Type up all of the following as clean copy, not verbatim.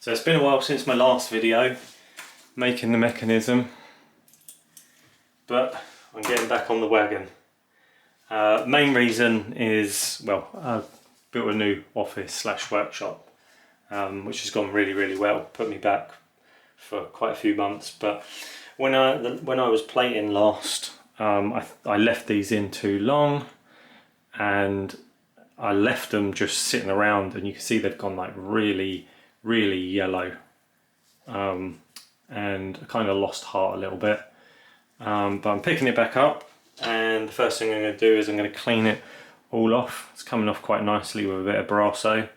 So it's been a while since my last video making the mechanism, but I'm getting back on the wagon. Main reason is, well, I built a new office slash workshop, which has gone really well, put me back for quite a few months. But when I was plating last, I left these in too long, and I left them just sitting around, and you can see they've gone like really yellow, and I kind of lost heart a little bit. But I'm picking it back up, and the first thing I'm going to do is I'm going to clean it all off. It's coming off quite nicely with a bit of Brasso,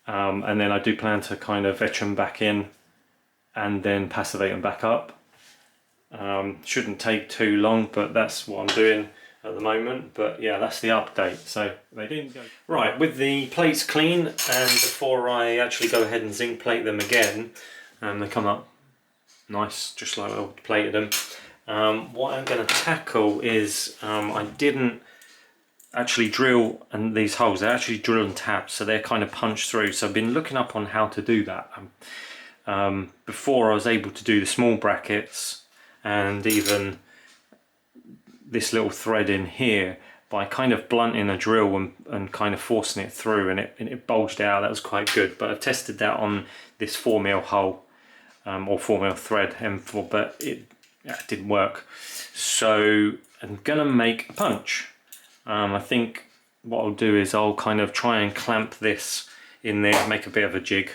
and then I do plan to kind of etch them back in and then passivate them back up. Shouldn't take too long, but that's what I'm doing at the moment. But yeah, that's the update. So they didn't go right with the plates clean, and before I actually go ahead and zinc plate them again, they come up nice just like I plated them. What I'm going to tackle is I didn't actually drill and these holes, they're actually drill and tap, so they're kind of punched through. So I've been looking up on how to do that. Before I was able to do the small brackets and even this little thread in here by kind of blunting a drill and kind of forcing it through, and it bulged out. That was quite good. But I tested that on this 4mm hole, or 4mm thread M4, but it didn't work. So I'm gonna make a punch. I think what I'll do is I'll kind of try and clamp this in there, make a bit of a jig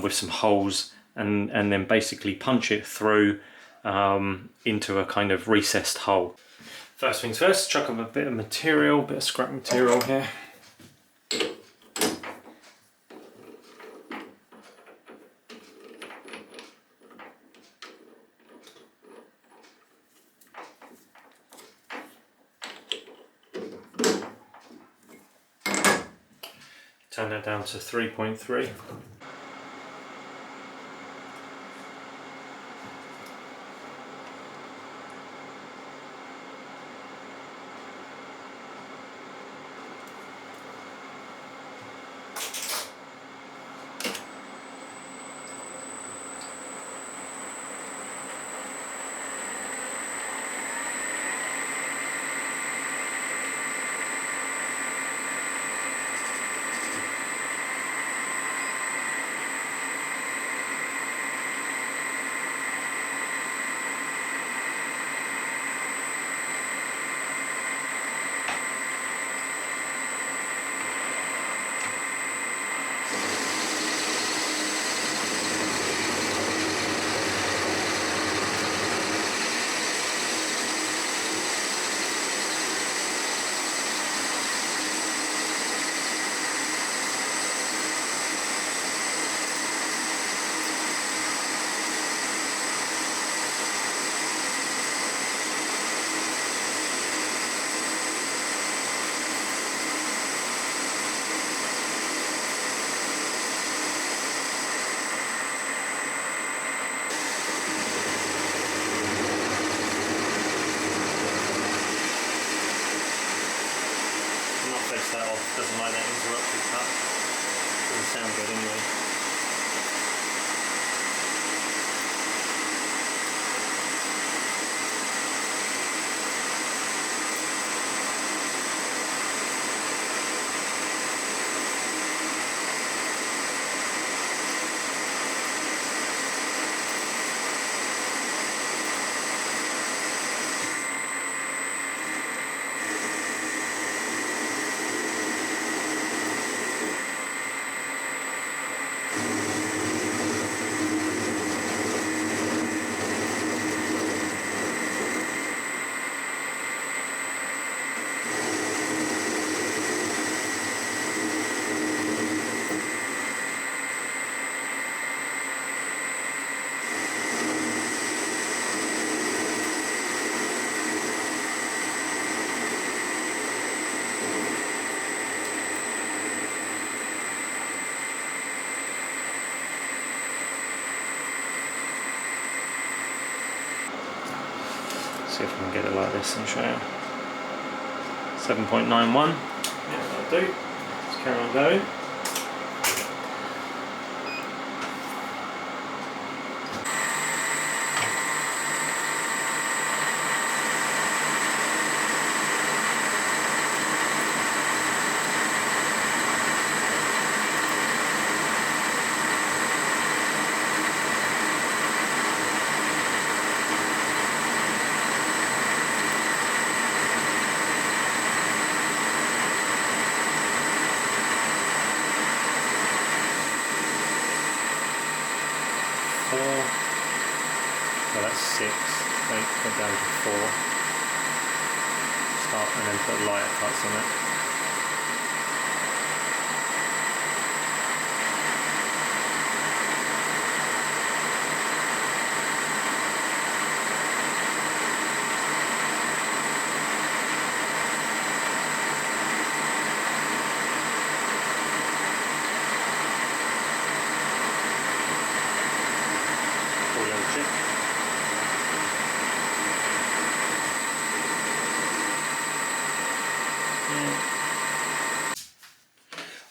with some holes, and then basically punch it through into a kind of recessed hole. First things first, chuck up a bit of material, bit of scrap material here. Turn that down to 3.3. That off, doesn't like that interrupted cut. Doesn't sound good anyway. See if I can get it like this and show you. 7.91. Yeah, that'll do. Let's carry on going. So that's 6, 8, go down to 4. Start and then put lighter cuts on it.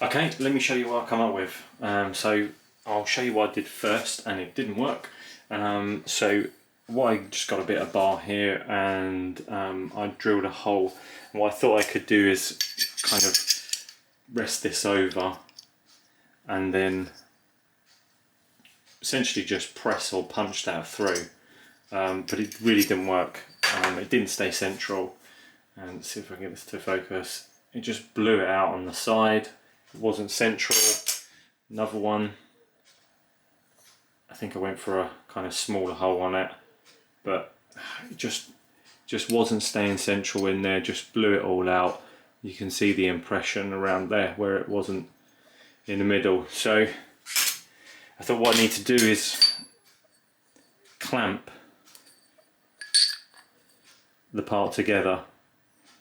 Okay, let me show you what I come up with. So I'll show you what I did first, and it didn't work. So what I just got a bit of bar here, and I drilled a hole. And what I thought I could do is kind of rest this over, and then essentially just press or punch that through. But it really didn't work. It didn't stay central. And let's see if I can get this to focus. It just blew it out on the side. It wasn't central. Another one, I think I went for a kind of smaller hole on it, but it just wasn't staying central in there. Just blew it all out. You can see the impression around there where it wasn't in the middle. So I thought what I need to do is clamp the part together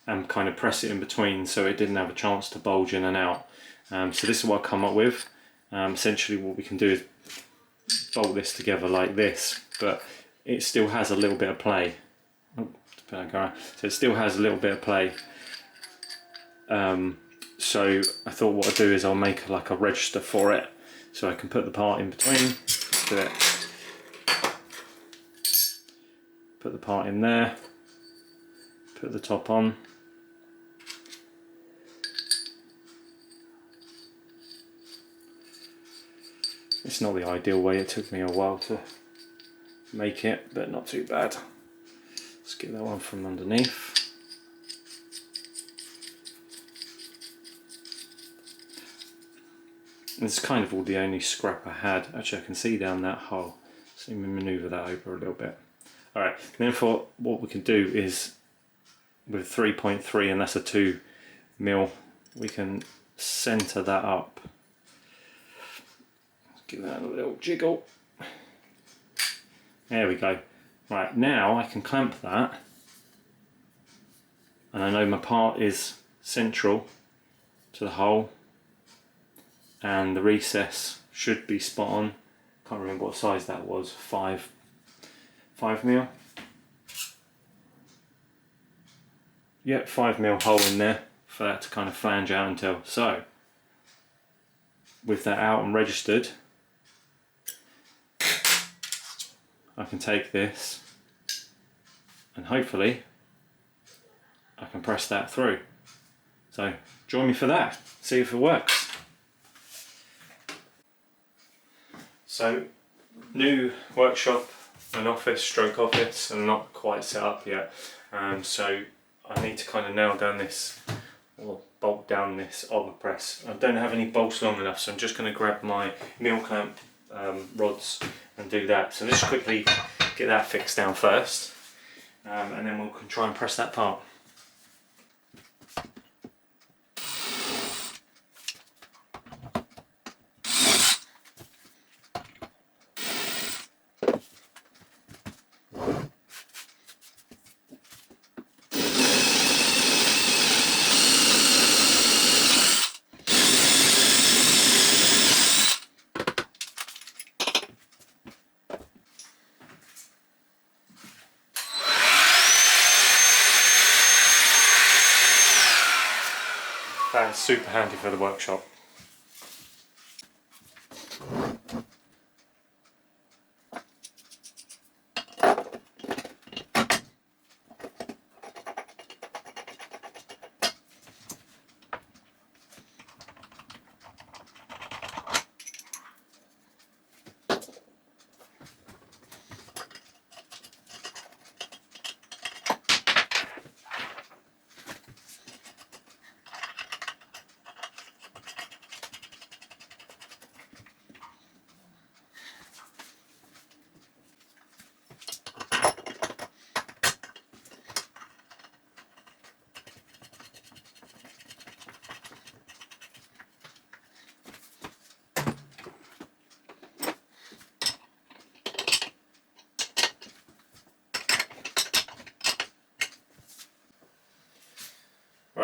and kind of press it in between so it didn't have a chance to bulge in and out. So this is what I come up with. Essentially what we can do is bolt this together like this, but it still has a little bit of play. So it still has a little bit of play. So I thought what I'd do is I'll make like a register for it, so I can put the part in between. Let's do it. Put the part in there, put the top on. It's not the ideal way, it took me a while to make it, but not too bad. Let's get that one from underneath. This is kind of all the only scrap I had. Actually, I can see down that hole, so let me manoeuvre that over a little bit. Alright, then for what we can do is with 3.3, and that's a 2mm, we can centre that up. Give that a little jiggle. There we go. Right, now I can clamp that, and I know my part is central to the hole, and the recess should be spot on. Can't remember what size that was. 5mm. Yep, 5mm hole in there for that to kind of flange out until. So with that out and registered, I can take this and hopefully I can press that through. So join me for that, see if it works. So new workshop and office stroke office, and not quite set up yet. So I need to kind of nail down this, or bolt down this auger press. I don't have any bolts long enough, so I'm just going to grab my mill clamp rods and do that. So let's quickly get that fixed down first, and then we can try and press that part. That is super handy for the workshop.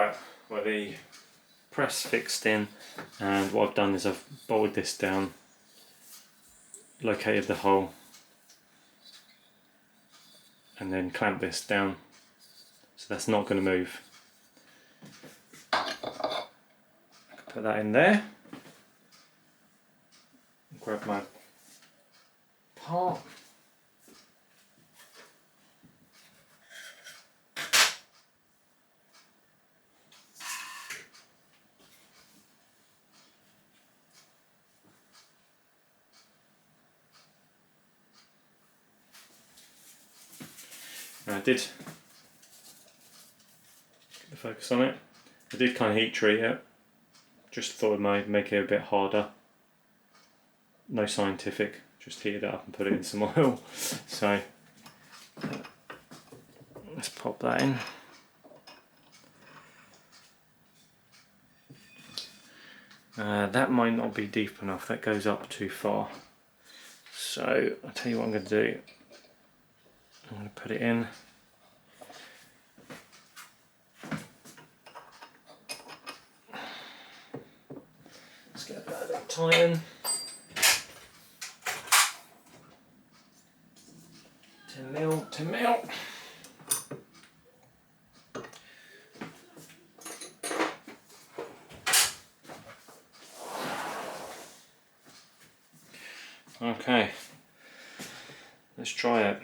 Right, well the press fixed in, and what I've done is I've bolted this down, located the hole, and then clamped this down, so that's not going to move. I can put that in there, grab my part. I did get the focus on it. I did kind of heat treat it. Just thought it might make it a bit harder. No scientific, just heated it up and put it in some oil. So let's pop that in. That might not be deep enough, that goes up too far. So I'll tell you what I'm going to do. I'm going to put it in. Let's get a bit of that tie in. 10mm, 10mm. Okay, let's try it.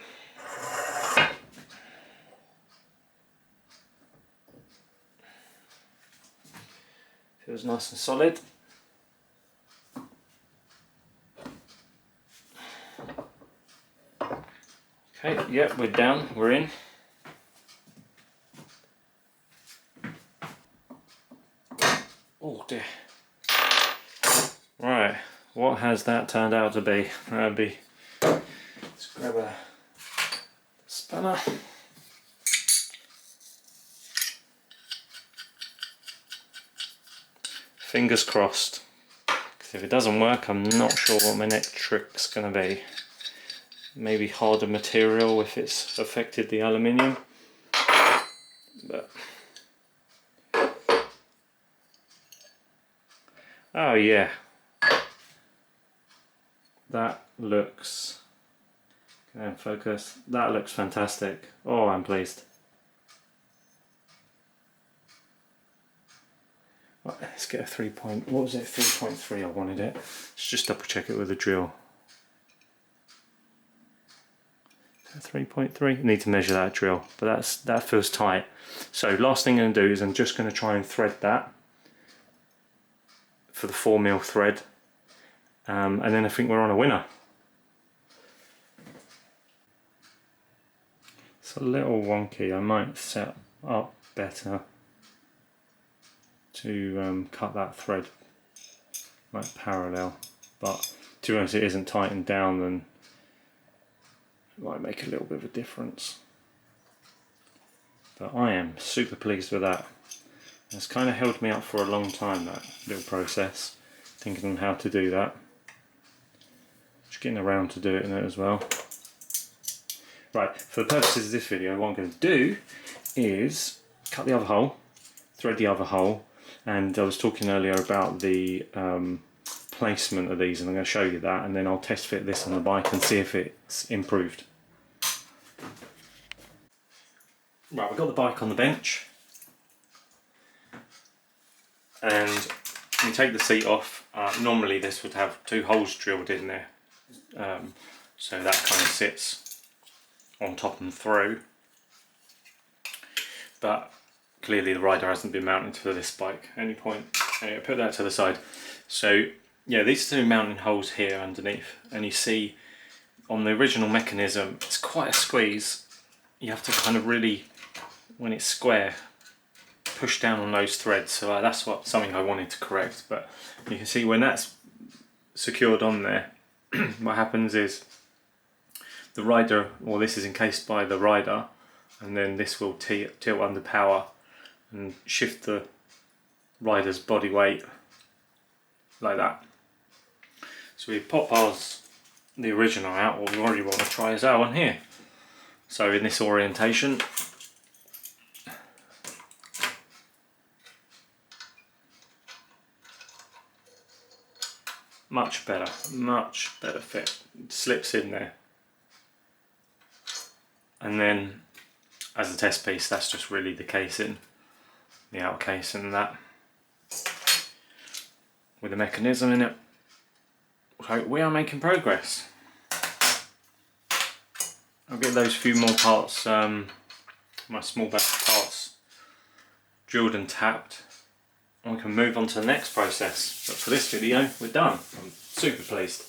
Feels nice and solid. Okay, yep, we're down, we're in. Oh dear. Right, what has that turned out to be? Let's grab a spanner. Fingers crossed, because if it doesn't work, I'm not sure what my next trick's going to be. Maybe harder material if it's affected the aluminium. But oh yeah, that looks, can I focus? That looks fantastic. Oh, I'm pleased. Right, let's get a 3 point, what was it, 3.3 I wanted it. Let's just double check it with a drill. 3.3, need to measure that drill, but that feels tight. So last thing I'm going to do is I'm just going to try and thread that for the 4mm thread, and then I think we're on a winner. It's a little wonky, I might set up better to cut that thread like parallel, but to be honest it isn't tightened down, then it might make a little bit of a difference. But I am super pleased with that. It's kind of held me up for a long time, that little process, thinking on how to do that. Just getting around to doing it as well. Right, for the purposes of this video, what I'm going to do is cut the other hole, thread the other hole, and I was talking earlier about the placement of these, and I'm going to show you that, and then I'll test fit this on the bike and see if it's improved. Right, we've got the bike on the bench, and you take the seat off. Normally this would have 2 holes drilled in there, so that kind of sits on top and through, but clearly the rider hasn't been mounted for this bike at any point. Anyway, put that to the side. So yeah, these 2 mounting holes here underneath, and you see on the original mechanism it's quite a squeeze. You have to kind of really, when it's square, push down on those threads. So that's something I wanted to correct. But you can see when that's secured on there, what happens is the rider, well, this is encased by the rider, and then this will tilt under power and shift the rider's body weight like that. So we pop the original out, what we already want to try is our one here. So in this orientation, much better fit. It slips in there. And then as a test piece, that's just really the casing, the outer casing and that, with the mechanism in it. So we are making progress. I'll get those few more parts, my small batch of parts, drilled and tapped, and we can move on to the next process. But for this video, we're done. I'm super pleased.